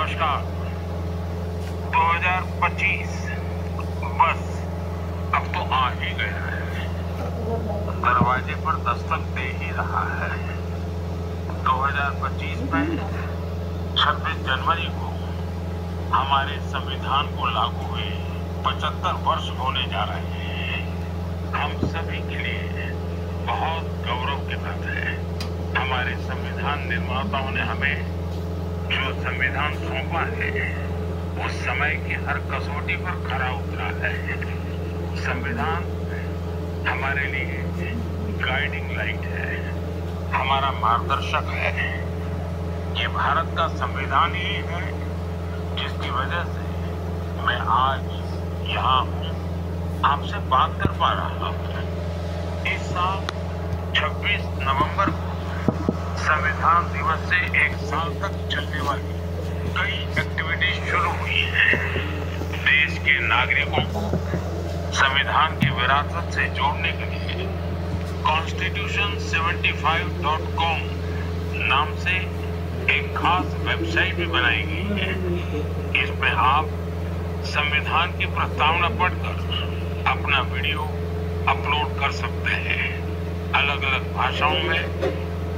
नमस्कार। 2025 बस अब तो आ ही गया है, दरवाजे पर दस्तक दे ही रहा है। 2025 में 26 जनवरी को हमारे संविधान को लागू हुए 75 वर्ष होने जा रहे हैं। हम सभी के लिए बहुत गौरव की बात है। हमारे संविधान निर्माताओं ने हमें जो संविधान सौंपा है वो समय की हर कसौटी पर खरा उतरा है। संविधान हमारे लिए गाइडिंग लाइट है, हमारा मार्गदर्शक है। ये भारत का संविधान ही है जिसकी वजह से मैं आज यहाँ हूँ, आपसे बात कर पा रहा हूँ। इस साल 26 नवंबर को संविधान दिवस से एक साल तक चलने वाली कई एक्टिविटीज शुरू हुई हैं। देश के नागरिकों को संविधान की विरासत से जोड़ने के लिए constitution75.com नाम से एक खास वेबसाइट भी बनाई गई है। इसमें आप संविधान की प्रस्तावना पढ़कर अपना वीडियो अपलोड कर सकते हैं। अलग अलग भाषाओं में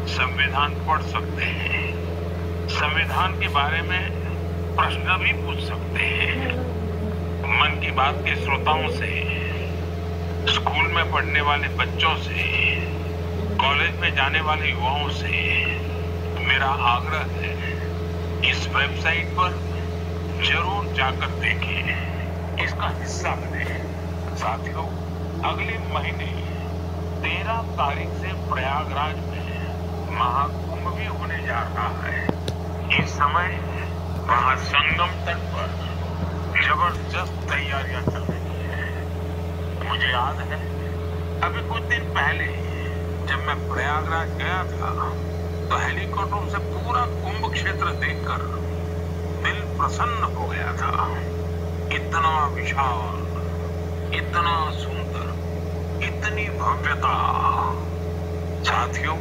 संविधान पढ़ सकते हैं। संविधान के बारे में प्रश्न भी पूछ सकते हैं। मन की बात के श्रोताओं से, स्कूल में पढ़ने वाले बच्चों से, कॉलेज में जाने वाले युवाओं से मेरा आग्रह है, इस वेबसाइट पर जरूर जाकर देखें, इसका हिस्सा बने। साथियों, अगले महीने 13 तारीख से प्रयागराज में महाकुंभ भी होने जा रहा है। इस समय वहां संगम तट पर जबरदस्त तैयारियां चल रही हैं। मुझे याद है अभी कुछ दिन पहले जब मैं प्रयागराज गया था तो हेलीकॉप्टर से पूरा कुंभ क्षेत्र देखकर दिल प्रसन्न हो गया था। इतना विशाल, इतना सुंदर, इतनी भव्यता। साथियों,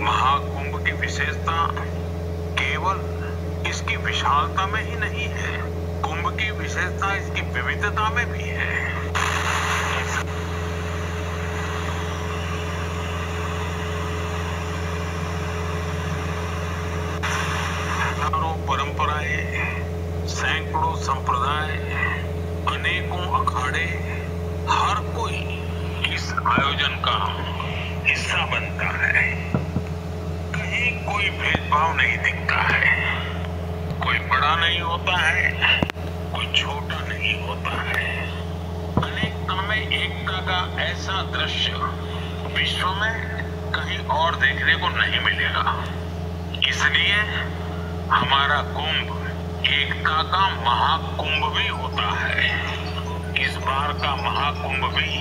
महाकुंभ की विशेषता केवल इसकी विशालता में ही नहीं है, कुंभ की विशेषता इसकी विविधता में भी है। हजारों परंपराएं, सैकड़ों संप्रदाय, अनेकों अखाड़े, हर कोई इस आयोजन का हिस्सा बनता है। कहीं कोई भेदभाव नहीं दिखता है, कोई बड़ा नहीं होता है, कोई छोटा नहीं होता है। अनेकता में एकता का ऐसा दृश्य विश्व में कहीं और देखने को नहीं मिलेगा। इसलिए हमारा कुंभ एकता का महाकुंभ भी होता है। इस बार का महाकुंभ भी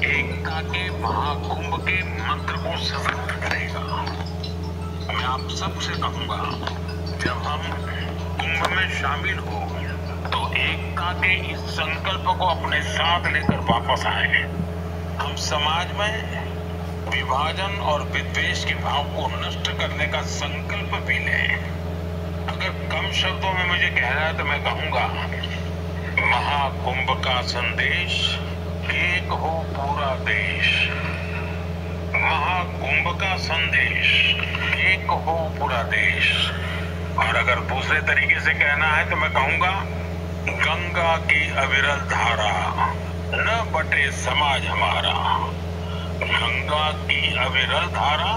एकता के महाकुंभ के मंत्र को सशक्त करेगा। मैं आप सबसे कहूंगा, जब हम कुंभ में शामिल हो तो एकता के इस संकल्प को अपने साथ लेकर वापस आए। हम समाज में विभाजन और विद्वेष के भाव को नष्ट करने का संकल्प भी लें। अगर कम शब्दों में मुझे कहना है तो मैं कहूंगा, महाकुंभ का संदेश, एक हो पूरा देश। महाकुंभ का संदेश, एक हो पूरा देश। और अगर दूसरे तरीके से कहना है तो मैं कहूंगा, गंगा की अविरल धारा, न बटे समाज हमारा। गंगा की अविरल धारा,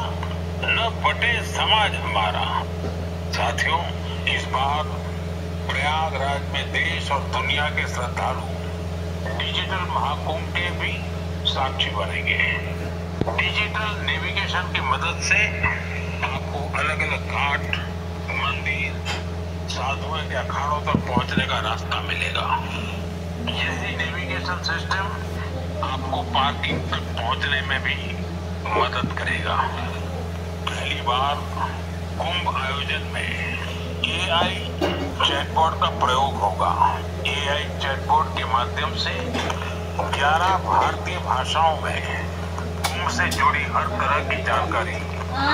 न बटे समाज हमारा। साथियों, इस बार प्रयागराज में देश और दुनिया के श्रद्धालु डिजिटल महाकुंभ के भी साक्षी बनेंगे। डिजिटल नेविगेशन की मदद से आपको अलग अलग घाट, मंदिर, साधुओं के अखाड़ों तक पहुंचने का रास्ता मिलेगा। यही नेविगेशन सिस्टम आपको पार्किंग तक पहुंचने में भी मदद करेगा। पहली बार कुंभ आयोजन में AI चैटबॉट का प्रयोग होगा। AI चैटबॉट के माध्यम से 11 भारतीय भाषाओं में कुंभ से जुड़ी हर तरह की जानकारी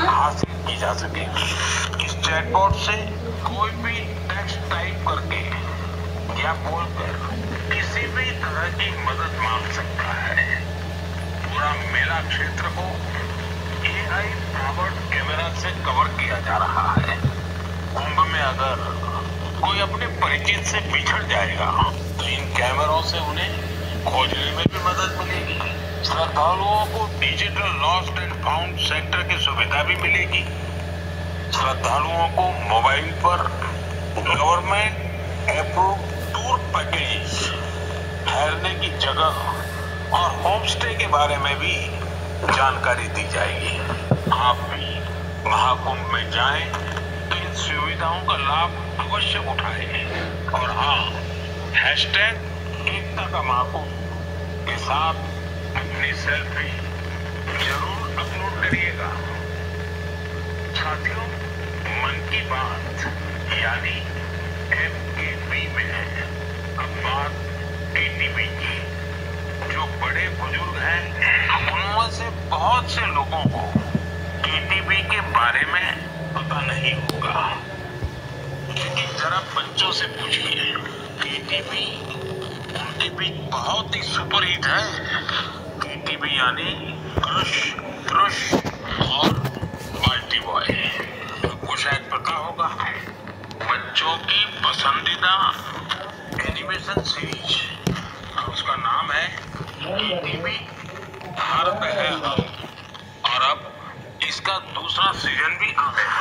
हासिल की जा सकेगी। इस चैटबॉट से कोई भी टेक्स्ट टाइप करके या बोलकर किसी भी तरह की मदद मांग सकता है। पूरा मेला क्षेत्र को AI पावर्ड कैमरा से कवर किया जा रहा है। कुंभ में अगर कोई अपने परिचित से बिछड़ जाएगा तो इन कैमरों से उन्हें खोजने में भी मदद मिलेगी। श्रद्धालुओं को digital lost and found centre की सुविधा भी मिलेगी। श्रद्धालुओं को मोबाइल पर गवर्नमेंट अप्रूव टूर पैकेज, ठहरने की जगह और होम स्टे के बारे में भी जानकारी दी जाएगी। आप भी महाकुंभ में जाएं तो इन सुविधाओं का लाभ अवश्य उठाएं। और हाँ, हैशटैग एकता का महाकुंभ के साथ अपनी सेल्फी जरूर अपलोड करिएगा। साथियों, मन की बात यानी MKB में अब बात TTB की। जो बड़े बुजुर्ग हैं उनमें से बहुत से लोगों को TTB के बारे में पता नहीं होगा। लेकिन जरा बच्चों से पूछिए, TTB उनके बीच बहुत ही सुपरहिट है। TTB यानी क्रश और मल्टी बॉय। आपको शायद पता होगा, बच्चों की पसंदीदा एनिमेशन सीरीज, उसका नाम है TTB भारत है हम। और अब इसका दूसरा सीजन भी आ गया।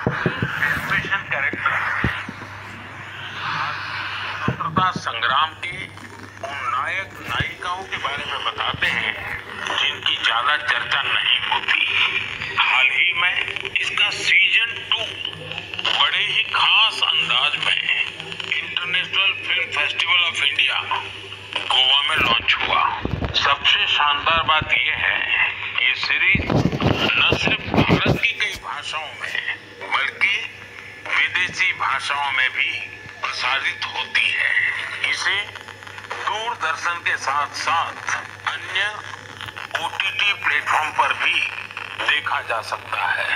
एनिमेशन कैरेक्टर स्वतंत्रता संग्राम के उन नायक नायिकाओं के बारे में बताते हैं जिनकी ज्यादा चर्चा नहीं होती। हाल ही में इसका सीजन 2 बड़े ही खास अंदाज में international film festival of India Goa में लॉन्च हुआ। सबसे शानदार बात यह है कि ये सीरीज न सिर्फ भारत की कई भाषाओं में बल्कि विदेशी भाषाओं में भी प्रसारित होती है। इसे दूरदर्शन के साथ साथ अन्य OTT प्लेटफॉर्म पर भी देखा जा सकता है।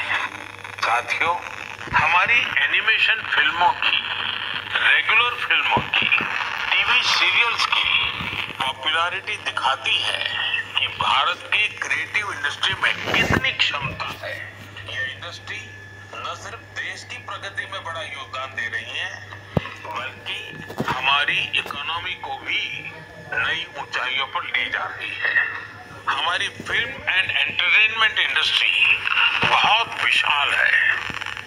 साथियों, हमारी एनिमेशन फिल्मों की, रेगुलर फिल्मों की, टीवी सीरियल्स की पॉपुलैरिटी दिखाती है कि भारत की क्रिएटिव इंडस्ट्री में कितनी क्षमता है। यह इंडस्ट्री न सिर्फ देश की प्रगति में बड़ा योगदान दे रही है बल्कि हमारी इकोनॉमी को भी नई ऊंचाइयों पर ले जा रही है। हमारी फिल्म एंड एंटरटेनमेंट इंडस्ट्री बहुत विशाल है।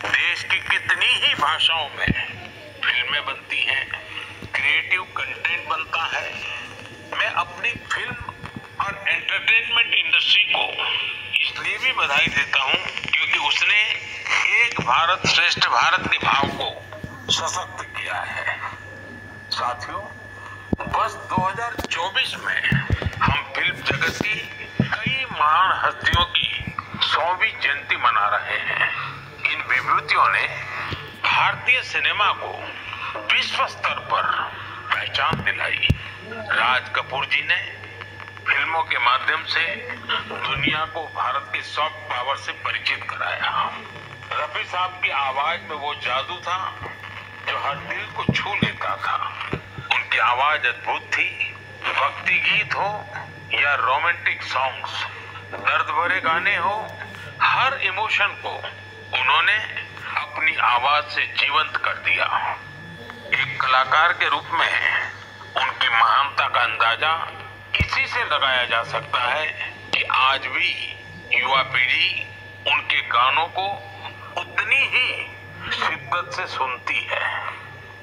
देश की कितनी ही भाषाओं में फिल्में बनती हैं, क्रिएटिव कंटेंट बनता है। मैं अपनी फिल्म और एंटरटेनमेंट इंडस्ट्री को इसलिए भी बधाई देता हूं क्योंकि उसने एक भारत श्रेष्ठ भारत के भाव को सशक्त किया है। साथियों, वर्ष 2024 में हम फिल्म जगत की कई महान हस्तियों की 100वीं जयंती मना रहे हैं। इन विभूतियों ने भारतीय सिनेमा को विश्व स्तर पर पहचान दिलाई। राज कपूर जी ने फिल्मों के माध्यम से दुनिया को भारत के सॉफ्ट पावर से परिचित कराया। रफी साहब की आवाज में वो जादू था जो हर दिल को छू लेता था। उनकी आवाज अद्भुत थी। भक्ति गीत हो या रोमांटिक सॉन्ग्स, दर्द भरे गाने हो, हर इमोशन को उन्होंने अपनी आवाज से जीवंत कर दिया। एक कलाकार के रूप में उनकी महानता का अंदाजा इसी से लगाया जा सकता है कि आज भी युवा पीढ़ी उनके गानों को उतनी ही शिद्दत से सुनती है।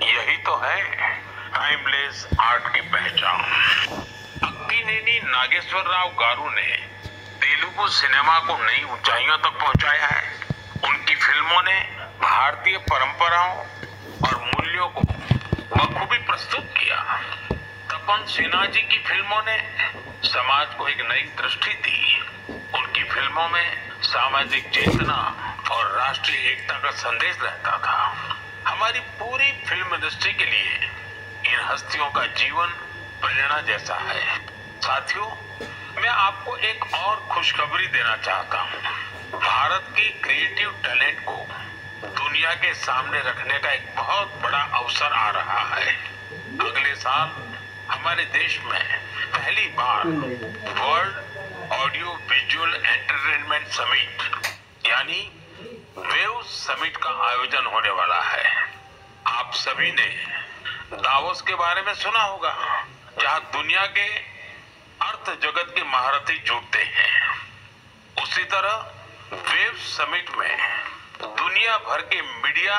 यही तो है टाइमलेस आर्ट की पहचान। अक्किनेनी नागेश्वर राव गारू ने तेलुगु सिनेमा को नई ऊंचाइयों तक पहुंचाया है। उनकी फिल्मों ने भारतीय परंपराओं और मूल्यों को बखूबी प्रस्तुत किया। तपन सिन्हा जी की फिल्मों ने समाज को एक नई दृष्टि दी। उनकी फिल्मों में सामाजिक चेतना और राष्ट्रीय एकता का संदेश रहता था। हमारी पूरी फिल्म इंडस्ट्री के लिए इन हस्तियों का जीवन प्रेरणा जैसा है। साथियों, मैं आपको एक और खुशखबरी देना चाहता हूँ। भारत के क्रिएटिव टैलेंट को दुनिया के सामने रखने का एक बहुत बड़ा अवसर आ रहा है। अगले साल हमारे देश में पहली बार world audio visual entertainment summit यानी वेव समिट का आयोजन होने वाला है। आप सभी ने दावोस के बारे में सुना होगा, जहां दुनिया के अर्थ जगत के महारथी जुटते हैं। उसी तरह वेव समिट में दुनिया भर के मीडिया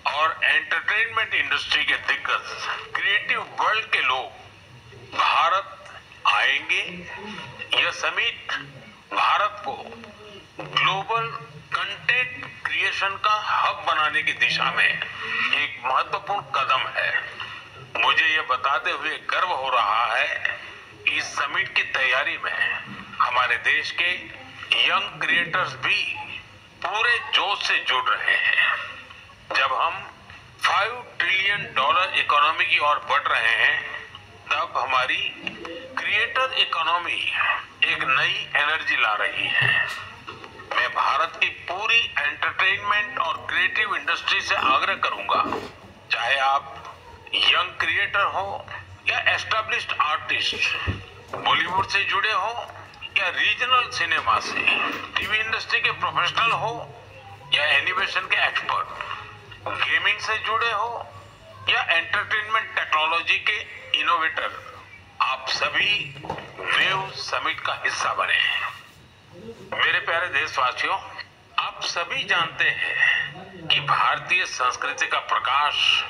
और एंटरटेनमेंट इंडस्ट्री के दिग्गज क्रिएटिव वर्ल्ड के लोग भारत आएंगे। यह समिट भारत को ग्लोबल कंटेंट क्रिएशन का हब बनाने की दिशा में एक महत्वपूर्ण कदम है। मुझे यह बताते हुए गर्व हो रहा है कि इस समिट की तैयारी में हमारे देश के यंग क्रिएटर्स भी पूरे जोश से जुड़ रहे हैं। जब हम $5 ट्रिलियन इकोनॉमी की ओर बढ़ रहे हैं, तब हमारी क्रिएटर इकोनॉमी एक नई एनर्जी ला रही है। मैं भारत की पूरी एंटरटेनमेंट और क्रिएटिव इंडस्ट्री से आग्रह करूंगा, चाहे आप यंग क्रिएटर हो या एस्टैब्लिश्ड आर्टिस्ट, बॉलीवुड से जुड़े हो या रीजनल सिनेमा से, टीवी इंडस्ट्री के प्रोफेशनल हो या एनिमेशन के एक्सपर्ट, गेमिंग से जुड़े हो या एंटरटेनमेंट टेक्नोलॉजी के इनोवेटर, आप सभी वेव समिट का हिस्सा बने। मेरे प्यारे देशवासियों, आप सभी जानते हैं कि भारतीय संस्कृति का प्रकाश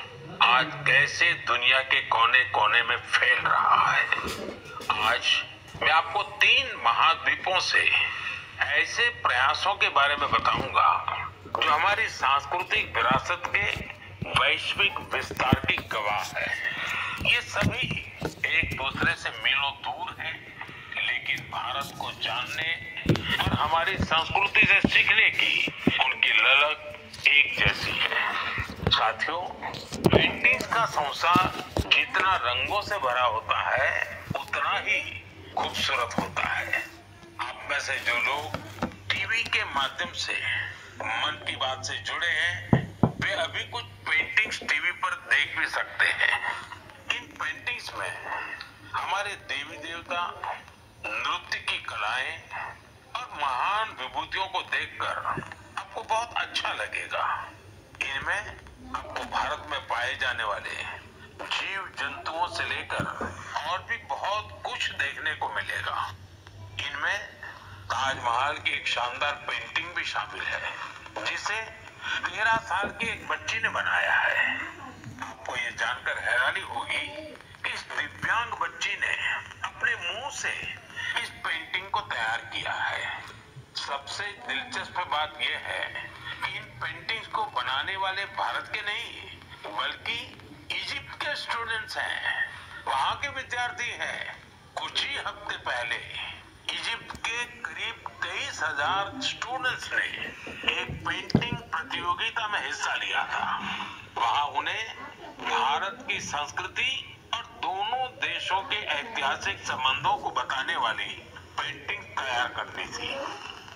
आज कैसे दुनिया के कोने कोने में फैल रहा है। आज मैं आपको 3 महाद्वीपों से ऐसे प्रयासों के बारे में बताऊंगा जो हमारी सांस्कृतिक विरासत के वैश्विक विस्तार की गवाह है। ये सभी एक दूसरे से मीलों दूर हैं, लेकिन भारत को जानने और हमारी संस्कृति से सीखने की उनकी ललक एक जैसी है। साथियों, पेंटिंग्स का संसार जितना रंगों से भरा होता है, उतना ही खूबसूरत होता है। आप में से जो लोग टीवी के माध्यम से मन की बात से जुड़े हैं, वे अभी कुछ पेंटिंग्स टीवी पर देख भी सकते हैं। इन पेंटिंग्स में हमारे देवी देवता, नृत्य की कलाएं और महान विभूतियों को देखकर आपको बहुत अच्छा लगेगा। इनमें आपको भारत में पाए जाने वाले जीव जंतुओं से लेकर और भी बहुत कुछ देखने को मिलेगा। इनमें ताजमहल की एक शानदार पेंटिंग भी शामिल है, जिसे 13 साल की एक बच्ची ने बनाया है। आपको ये जानकर हैरानी होगी कि इस दिव्यांग बच्ची ने अपने मुंह से इस पेंटिंग को तैयार किया है। सबसे दिलचस्प बात यह है कि इन पेंटिंग्स को बनाने वाले भारत के नहीं, बल्कि इजिप्ट के स्टूडेंट्स हैं, वहां के विद्यार्थी हैं। कुछ ही हफ्ते पहले इजिप्ट के करीब 23,000 स्टूडेंट्स ने एक पेंटिंग प्रतियोगिता में हिस्सा लिया था। वहां उन्हें भारत की संस्कृति और दोनों देशों के ऐतिहासिक संबंधों को बताने वाली पेंटिंग तैयार करनी थी।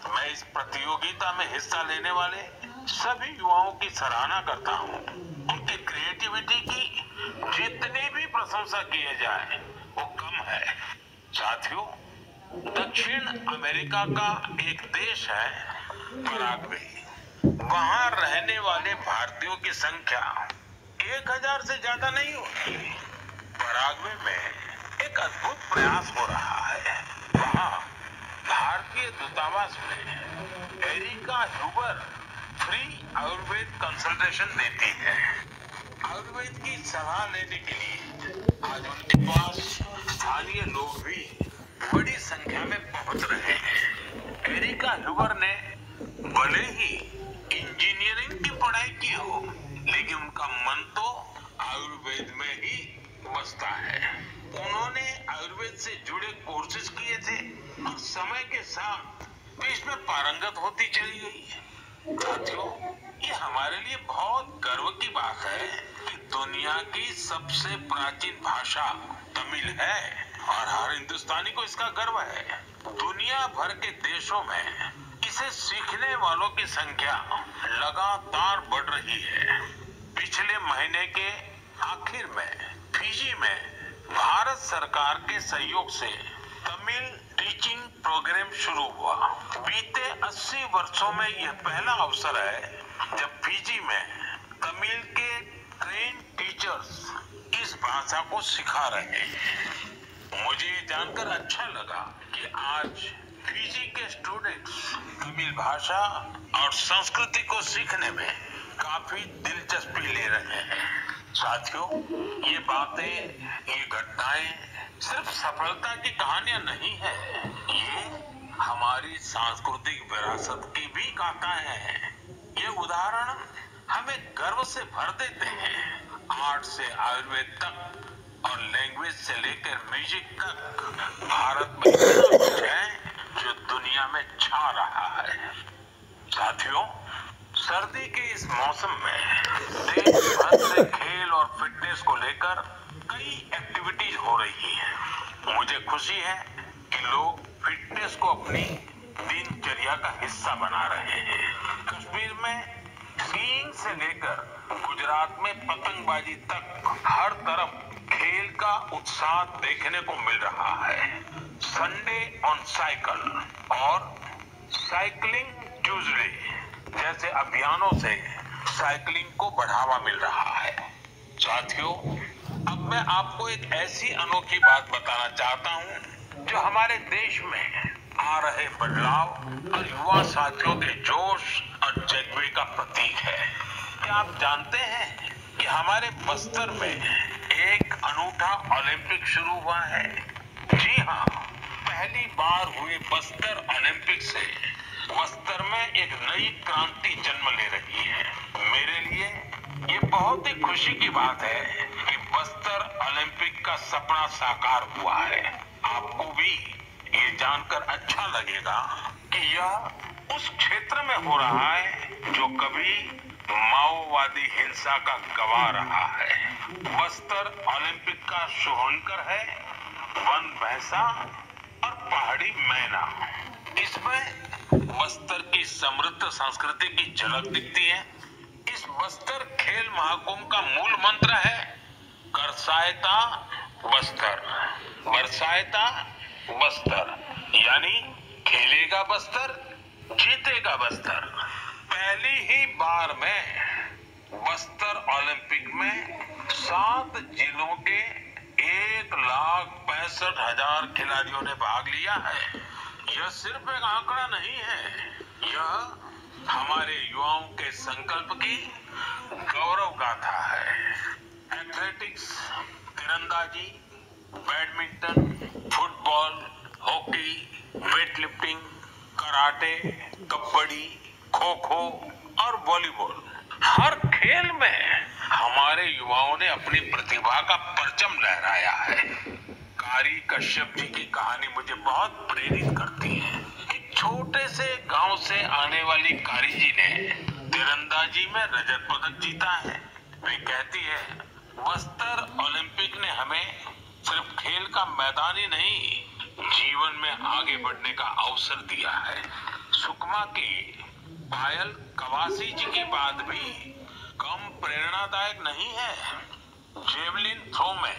मैं इस प्रतियोगिता में हिस्सा लेने वाले सभी युवाओं की सराहना करता हूं। उनकी क्रिएटिविटी की जितनी भी प्रशंसा किए जाए वो कम है। साथियों, दक्षिण अमेरिका का एक देश है पराग्वे। वहां रहने वाले भारतीयों की संख्या 1000 से ज्यादा नहीं होती। पराग्वे में एक अद्भुत प्रयास हो रहा है। वहां भारतीय दूतावास में Erica Huber free Ayurveda consultation देती है। आयुर्वेद की सलाह लेने के लिए आज उनके पास स्थानीय लोग भी बड़ी संख्या में पहुंच रहे हैं। एरिका ह्यूबर ने भले ही इंजीनियरिंग की पढ़ाई की हो, लेकिन उनका मन तो आयुर्वेद में ही बसता है। उन्होंने आयुर्वेद से जुड़े कोर्सेज किए थे और समय के साथ वे इसमें पारंगत होती चली गई है। साथियों, ये हमारे लिए बहुत गर्व की बात है कि दुनिया की सबसे प्राचीन भाषा तमिल है और हर हिंदुस्तानी को इसका गर्व है। दुनिया भर के देशों में इसे सीखने वालों की संख्या लगातार बढ़ रही है। पिछले महीने के आखिर में फिजी में भारत सरकार के सहयोग से तमिल टीचिंग प्रोग्राम शुरू हुआ। बीते 80 वर्षों में यह पहला अवसर है जब फिजी में तमिल के ट्रेन टीचर्स इस भाषा को सिखा रहे हैं। मुझे जानकर अच्छा लगा कि आज फिजी के स्टूडेंट्स तमिल भाषा और संस्कृति को सीखने में काफी दिलचस्पी ले रहे हैं। साथियों, ये बातें, ये घटनाएं सिर्फ सफलता की कहानियां नहीं है, ये हमारी सांस्कृतिक विरासत की भी गाथाएं हैं। ये उदाहरण हमें गर्व से भर देते हैं। आर्ट से आयुर्वेद तक और लैंग्वेज से लेकर म्यूजिक तक भारत में इतना कुछ है जो दुनिया में छा रहा है। साथियों, सर्दी के इस मौसम में देश भर से खेल और फिटनेस को लेकर कई एक्टिविटीज हो रही हैं। मुझे खुशी है कि लोग फिटनेस को अपनी दिनचर्या का हिस्सा बना रहे हैं। कश्मीर में स्कीइंग से लेकर गुजरात में पतंगबाजी तक हर तरफ खेल का उत्साह देखने को मिल रहा है। संडे ऑन साइकिल और साइकिलिंग ट्यूजडे जैसे अभियानों से साइकिलिंग को बढ़ावा मिल रहा है। साथियों, अब मैं आपको एक ऐसी अनोखी बात बताना चाहता हूं जो हमारे देश में आ रहे बदलाव और युवा साथियों के जोश और जज्बे का प्रतीक है। क्या आप जानते हैं कि हमारे बस्तर में एक अनूठा ओलंपिक शुरू हुआ है? जी हाँ, पहली बार हुए बस्तर ओलंपिक से बस्तर में एक नई क्रांति जन्म ले रही है। मेरे लिए ये बहुत ही खुशी की बात है कि बस्तर ओलंपिक का सपना साकार हुआ है। आपको भी ये जानकर अच्छा लगेगा कि यह उस क्षेत्र में हो रहा है जो कभी माओवादी हिंसा का गवाह रहा है। बस्तर ओलंपिक का शुभंकर है वन भैंसा और पहाड़ी मैना। इसमें बस्तर की समृद्ध संस्कृति की झलक दिखती है। इस बस्तर खेल महाकुंभ का मूल मंत्र है करसायता बस्तर, बरसायता बस्तर, यानी खेलेगा बस्तर, जीतेगा बस्तर। पहली ही बार में बस्तर ओलंपिक में 7 जिलों के 1,65,000 खिलाड़ियों ने भाग लिया है। यह सिर्फ एक आंकड़ा नहीं है, यह हमारे युवाओं के संकल्प की गौरव गाथा है। एथलेटिक्स, तीरंदाजी, badminton, football, hockey, weightlifting, karate, kabaddi, kho kho और वॉलीबॉल, हर खेल में हमारे युवाओं ने अपनी प्रतिभा का परचम लहराया है। कारी कश्यप जी की कहानी मुझे बहुत प्रेरित करती है। एक छोटे से गांव से आने वाली कारी जी ने तीरंदाजी में रजत पदक जीता है। वे कहती है, बस्तर ओलंपिक ने हमें सिर्फ खेल का मैदान ही नहीं, जीवन में आगे बढ़ने का अवसर दिया है। सुकमा की पायल कवासी जी की बात भी कम प्रेरणादायक नहीं है। जेवलिन थ्रो में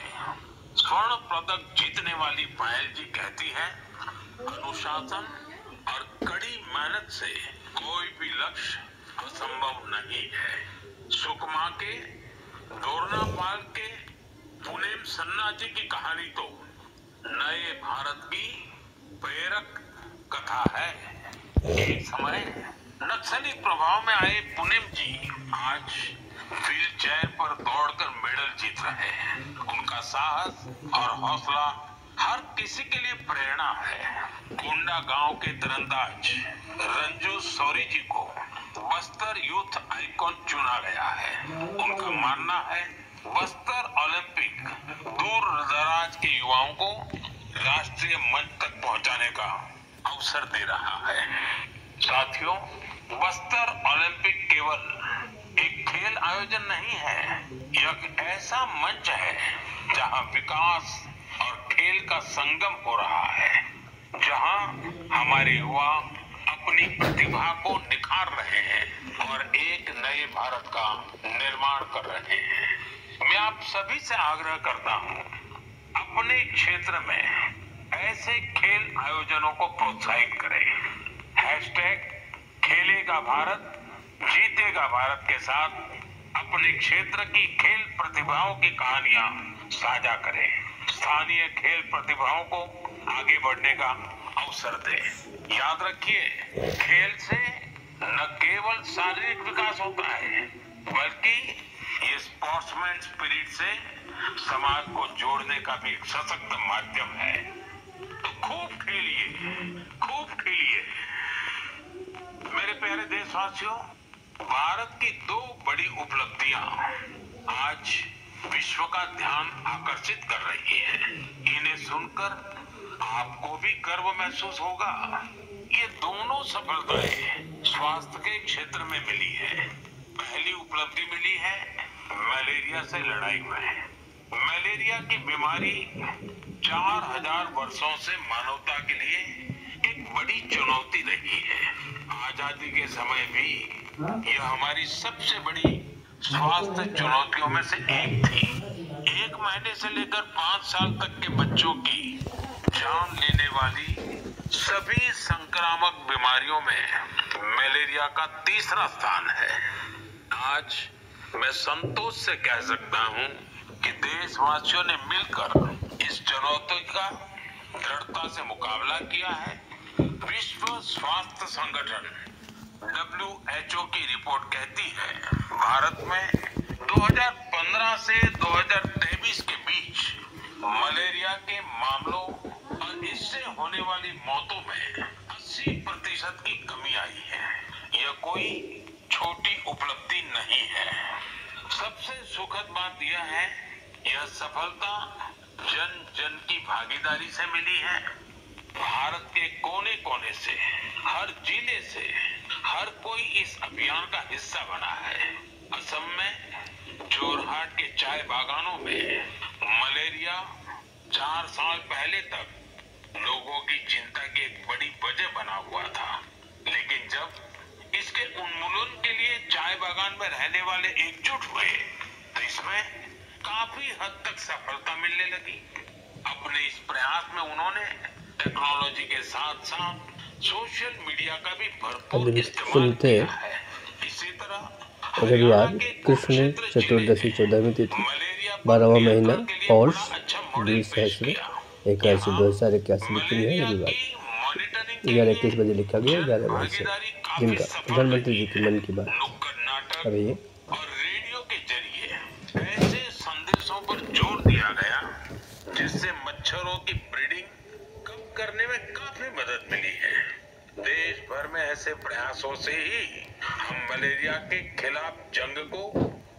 स्वर्ण पदक जीतने वाली पायल जी कहती है, अनुशासन और कड़ी मेहनत से कोई भी लक्ष्य असंभव नहीं है। सुकमा के दोरनापाल के पुनेम सन्ना जी की कहानी तो नए भारत की प्रेरक कथा है। एक समय नक्सली प्रभाव में आए पुनेम जी आज व्हील चेयर पर दौड़कर मेडल जीत रहे हैं। उनका साहस और हौसला हर किसी के लिए प्रेरणा है। गोंडा गांव के तीरंदाज रंजू सौरी जी को बस्तर यूथ आइकॉन चुना गया है। उनका मानना है, बस्तर ओलंपिक दूर दराज के युवाओं को राष्ट्रीय मंच तक पहुंचाने का अवसर दे रहा है। साथियों, बस्तर ओलंपिक केवल एक खेल आयोजन नहीं है, यह एक ऐसा मंच है जहां विकास और खेल का संगम हो रहा है, जहां हमारे युवा अपनी अपनी प्रतिभा को निखार रहे हैं और एक नए भारत का निर्माण कर रहे हैं। मैं आप सभी से आग्रह करता हूं, अपने क्षेत्र में ऐसे खेल आयोजनों को प्रोत्साहित करें। हैशटैग खेलेगा भारत जीतेगा भारत के साथ अपने क्षेत्र की खेल प्रतिभाओं की कहानियां साझा करें। स्थानीय खेल प्रतिभाओं को आगे बढ़ने का अवसर दें। याद रखिए, खेल से न केवल शारीरिक विकास होता है, बल्कि ये स्पोर्ट्समैन स्पिरिट से समाज को जोड़ने का भी एक सशक्त माध्यम है। तो खूब खेलिए, खूब खेलिए। मेरे प्यारे देशवासियों, भारत की दो बड़ी उपलब्धियां आज विश्व का ध्यान आकर्षित कर रही है। इन्हें सुनकर आपको भी गर्व महसूस होगा। ये दोनों सफलताएं स्वास्थ्य के क्षेत्र में मिली है। पहली उपलब्धि मिली है मलेरिया से लड़ाई में। मलेरिया की बीमारी 4000 वर्षों से मानवता के लिए एक बड़ी चुनौती रही है। आजादी के समय भी यह हमारी सबसे बड़ी स्वास्थ्य चुनौतियों में से एक थी। 1 महीने से लेकर 5 साल तक के बच्चों की जान लेने वाली सभी संक्रामक बीमारियों में मलेरिया का तीसरा स्थान है। आज मैं संतोष से कह सकता हूं कि देशवासियों ने मिलकर इस चुनौती का दृढ़ता से मुकाबला किया है। विश्व स्वास्थ्य संगठन WHO की रिपोर्ट कहती है, भारत में 2015 से 2023 के बीच मलेरिया के मामलों और इससे होने वाली मौतों में 80% की कमी आई है। यह कोई छोटी उपलब्धि नहीं है। सबसे सुखद बात यह है, यह सफलता जन जन की भागीदारी से मिली है। भारत के कोने कोने से, हर जिले से हर कोई इस अभियान का हिस्सा बना है। असम में जोरहाट के चाय बागानों में मलेरिया 4 साल पहले तक लोगों की चिंता की एक बड़ी वजह बना हुआ था, लेकिन जब इसके उन्मूलन के लिए चाय बागान में रहने वाले एकजुट हुए तो इसमें काफी हद तक सफलता मिलने लगी। अपने इस प्रयास में उन्होंने टेक्नोलॉजी के साथ साथ सोशल मीडिया का भी भरपूर इस्तेमाल किया है। इसी तरह रविवार कृष्ण चतुर्दशी 14वीं तिथि 12वां महीना पौष 2021 लिखी है। रविवार 11:21 बजे लिखा गया 11 बजे से, जिनका प्रधानमंत्री जी की मन की बात अब ये और रेडियो के जरिए ऐसे संदेशों पर जोर दिया गया जिससे मच्छरों की ब्रीडिंग कम करने में काफी मदद मिली है। देश भर में ऐसे प्रयासों से ही हम मलेरिया के खिलाफ जंग को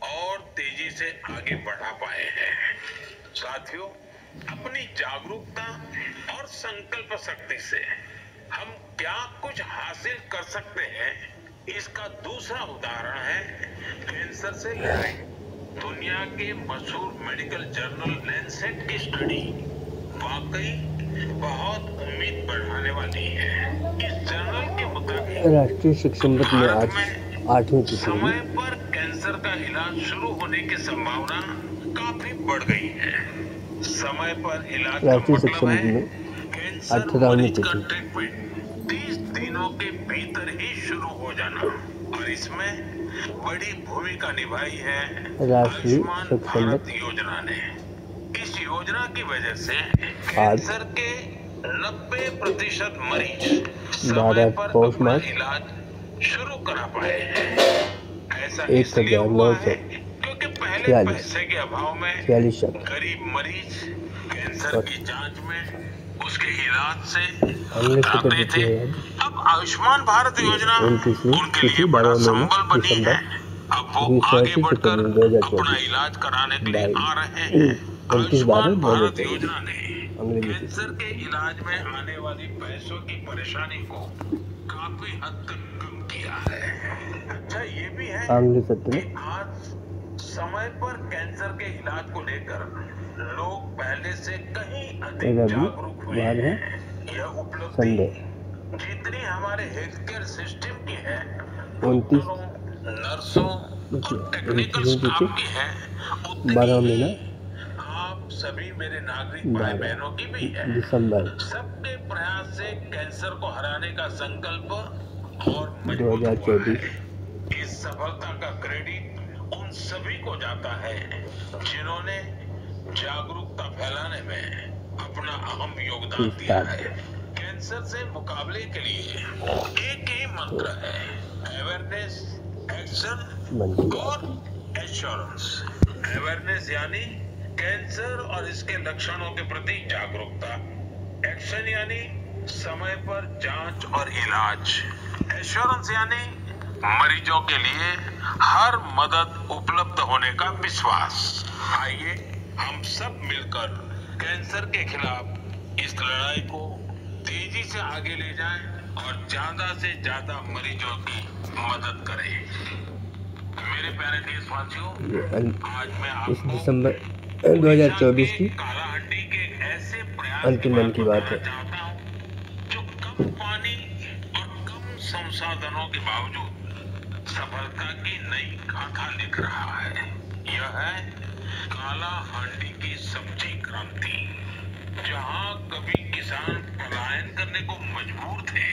और तेजी से आगे बढ़ा पाए हैं। साथियों, अपनी जागरूकता और संकल्प शक्ति से हम क्या कुछ हासिल कर सकते हैं, इसका दूसरा उदाहरण है कैंसर से लड़ाई। दुनिया के मशहूर मेडिकल जर्नल लैंसेट की स्टडी वाकई बहुत उम्मीद बढ़ाने वाली है। इस जर्नल के मुताबिक राष्ट्रीय शिक्षा में आज 8वीं तिथि समय पर कैंसर का इलाज शुरू होने की संभावना काफी बढ़ गई है। समय पर इलाज राष्ट्रीय शिक्षा में 18वीं तिथि 30 दिनों के भीतर ही शुरू हो जाना, और इसमें बड़ी भूमिका निभाई है राष्ट्रीय आयुष्मान भारत योजना ने। इस योजना की वजह से कैंसर के 90% मरीज समय पर अपना इलाज शुरू करा पाए हैं। ऐसा इसलिए हुआ है क्योंकि पहले पैसे के अभाव में गरीब मरीज कैंसर की जांच में उसके इलाज से कतराते थे। अब आयुष्मान भारत योजना उनके लिए बड़ा संबल बनी है। अब वो आगे बढ़कर अपना इलाज कराने के लिए आ रहे हैं। आयुष्मान भारत योजना ने कैंसर के इलाज में आने वाली पैसों की परेशानी को काफी हद तक कम किया है। अच्छा ये भी है कि आज समय पर कैंसर के इलाज को लेकर लोग पहले से कहीं अधिक जागरूक हुए हैं। यह उपलब्धि जितनी हमारे हेल्थ केयर सिस्टम की है, 29 नर्सों और टेक्निकल स्टाफ की है, 12 महीना आप सभी मेरे नागरिक भाई बहनों की भी है। दिसंबर सबके प्रयास से कैंसर को हराने का संकल्प और 2024। इस सफलता का क्रेडिट उन सभी को जाता है जिन्होंने जागरूकता फैलाने में अपना अहम योगदान दिया है। कैंसर से मुकाबले के लिए एक ही मंत्र है, अवेयरनेस, एक्शन और एश्योरेंस। अवेयरनेस यानी कैंसर और इसके लक्षणों के प्रति जागरूकता, एक्शन यानी समय पर जांच और इलाज, एश्योरेंस यानी मरीजों के लिए हर मदद उपलब्ध होने का विश्वास। आइए हम सब मिलकर कैंसर के खिलाफ इस लड़ाई को तेजी से आगे ले जाएं और ज्यादा से ज्यादा मरीजों की मदद करें। मेरे प्यारे देशवासियों, आज मैं इस दिसंबर 2024 की काला हड्डी के ऐसे प्रयास अंतिम मन की बात है जो कम पानी और कम संसाधनों के बावजूद सफलता की नई गाथा लिख रहा है। यह है काला हांडी की सब्जी क्रांति। जहां कभी किसान पलायन करने को मजबूर थे,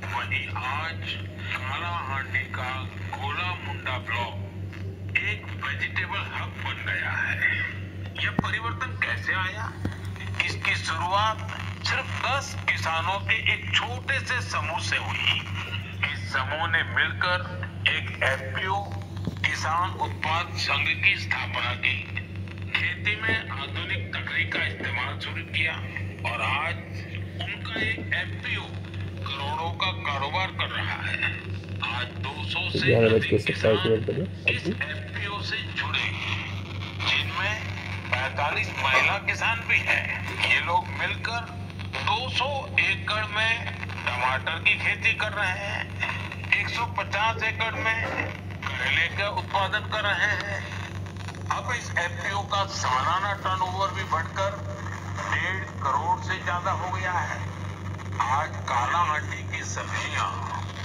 वहीं आज काला हांडी का गोला मुंडा ब्लॉक एक वेजिटेबल हब बन गया है। यह परिवर्तन कैसे आया? इसकी शुरुआत सिर्फ 10 किसानों के एक छोटे से समूह से हुई। इस समूह ने मिलकर एक एफपीओ किसान उत्पाद संघ की स्थापना की, खेती में आधुनिक तकनीक का इस्तेमाल शुरू किया और आज उनका एक एफपीओ करोड़ों का कारोबार कर रहा है। आज 200 से अधिक किसान इस एफपीओ से जुड़े, जिनमें 45 महिला किसान भी हैं। ये लोग मिलकर 200 एकड़ में टमाटर की खेती कर रहे हैं, 150 एकड़ में करेले का उत्पादन कर रहे हैं। अब इस एफपीओ का सालाना टर्नओवर भी बढ़कर 1.5 करोड़ से ज्यादा हो गया है। आज काला हांडी की सब्जियां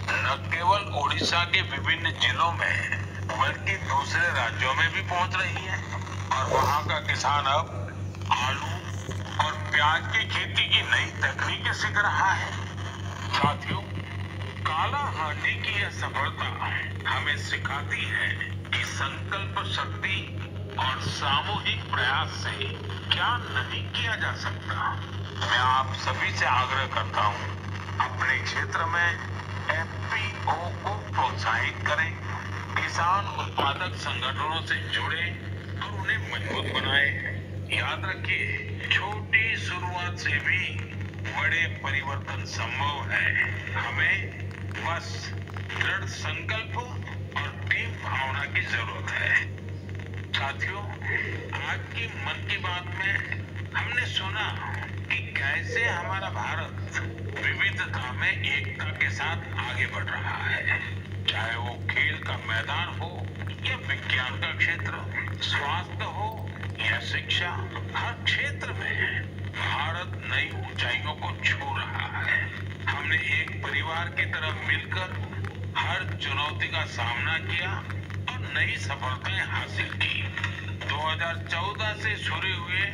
न केवल ओडिशा के विभिन्न जिलों में बल्कि दूसरे राज्यों में भी पहुंच रही है और वहां का किसान अब आलू और प्याज की खेती की नई तकनीकें सीख रहा है। साथियों, काला हांडी की यह सफलता हमें सिखाती है कि संकल्प शक्ति और सामूहिक प्रयास से क्या नहीं किया जा सकता। मैं आप सभी से आग्रह करता हूं, अपने क्षेत्र में एफपीओ को प्रोत्साहित करें, किसान उत्पादक संगठनों से जुड़े और उन्हें मजबूत बनाएं। याद रखिए, छोटी शुरुआत से भी बड़े परिवर्तन संभव है। हमें बस दृढ़ संकल्प और टीम भावना की जरूरत है। साथियों, आज की मन की बात में हमने सुना कि कैसे हमारा भारत विविधता में एकता के साथ आगे बढ़ रहा है। चाहे वो खेल का मैदान हो या विज्ञान का क्षेत्र, स्वास्थ्य हो या शिक्षा, हर क्षेत्र में भारत नई ऊंचाइयों को छू रहा है। हमने एक परिवार की तरह मिलकर हर चुनौती का सामना किया और नई सफलताएं हासिल की। 2014 से शुरू हुए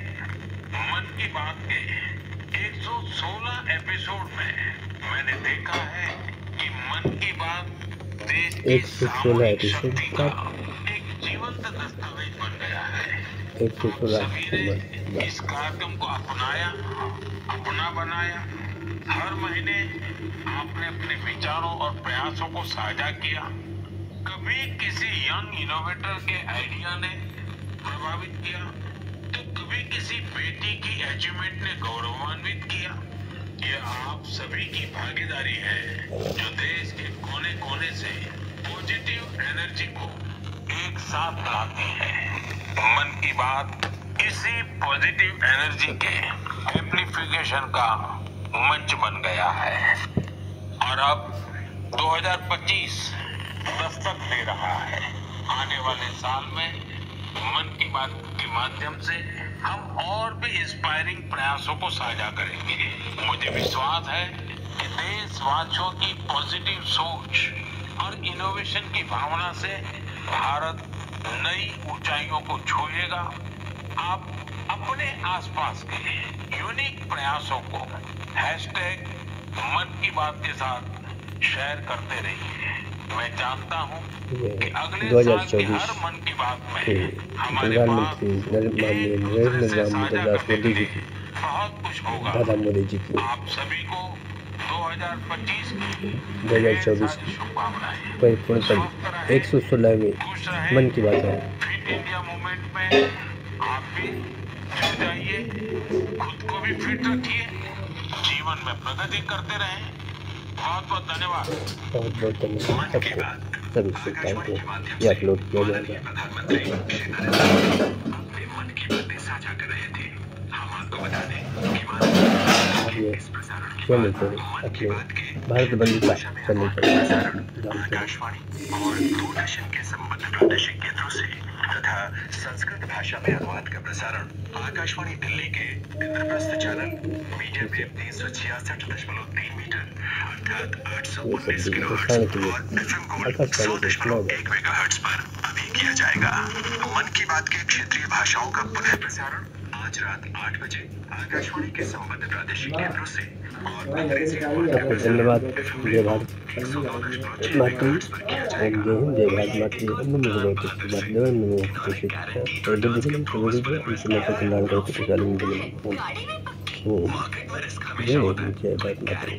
मन की बात के 116 एपिसोड में मैंने देखा है कि मन की बात देश की सामूहिक शक्ति का एक जीवंत दस्तावेज बन गया है। सभी ने इस कार्यक्रम को अपनाया, अपना बनाया। हर महीने आपने अपने विचारों और प्रयासों को साझा किया। कभी किसी यंग इनोवेटर के आइडिया ने प्रभावित किया, तो कभी किसी बेटी की अचीवमेंट ने गौरवान्वित किया। यह आप सभी की भागीदारी है जो देश के कोने कोने से पॉजिटिव एनर्जी को एक साथ लाती है। मन की बात इसी पॉजिटिव एनर्जी के एम्प्लीफिकेशन का मंच बन गया है और अब 2025 दस्तक दे रहा है। आने वाले साल में मन की बात के माध्यम से हम और भी इंस्पायरिंग प्रयासों को साझा करेंगे। मुझे विश्वास है कि देशवासियों की पॉजिटिव सोच और इनोवेशन की भावना से भारत नई ऊंचाइयों को छूएगा। आप अपने आसपास के यूनिक प्रयासों को #मन की बात के साथ शेयर करते रहिए। मैं जानता हूं कि अगले साल की हर मन की बात में हमारे प्रधानमंत्री नरेंद्र दास मोदी जी की, बहुत कुछ होगा। दादा मोदी जी की आप सभी को 2025 की 2024 की शुभकामनाएं। परिपूर्णतम 116वीं मन की बात है। फिट इंडिया मूवमेंट में आप भी जुड़ जाइए, खुद को भी फिट रखिए, जीवन में प्रगति करते रहें। बहुत बहुत धन्यवाद। बहुत बहुत धन्यवाद सबको, सभी शुभकामनाएं। ये अपलोड किया जाएगा। प्रधानमंत्री श्री नरेंद्र मोदी अपने मन की बातें साझा कर रहे थे। हम आपको बता दें कि ये चैनल पर अपने भारत बंधु का चैनल पर आकाशवाणी और दूरदर्शन के संबद्ध प्रादेशिक केंद्रों से तथा संस्कृत भाषा में अनुवाद का प्रसारण आकाशवाणी दिल्ली के Indraprastha channel medium wave 366.3 metre अर्थात 819 किलोहर्ट्ज और FM गोल्ड 100.1 मेगाहर्ट्ज पर अभी किया जाएगा। मन की बात के क्षेत्रीय भाषाओं का पुनः प्रसारण आज रात 8 बजे आकाशवाणी के संबद्ध प्रादेशिक केंद्रों से और अंग्रेजी धन्यवाद। जय भारत मातृ ओम जय हिंद, जय भारत मातृ ओम नमो भगवते वासुदेवाय। जय भारत मातृ।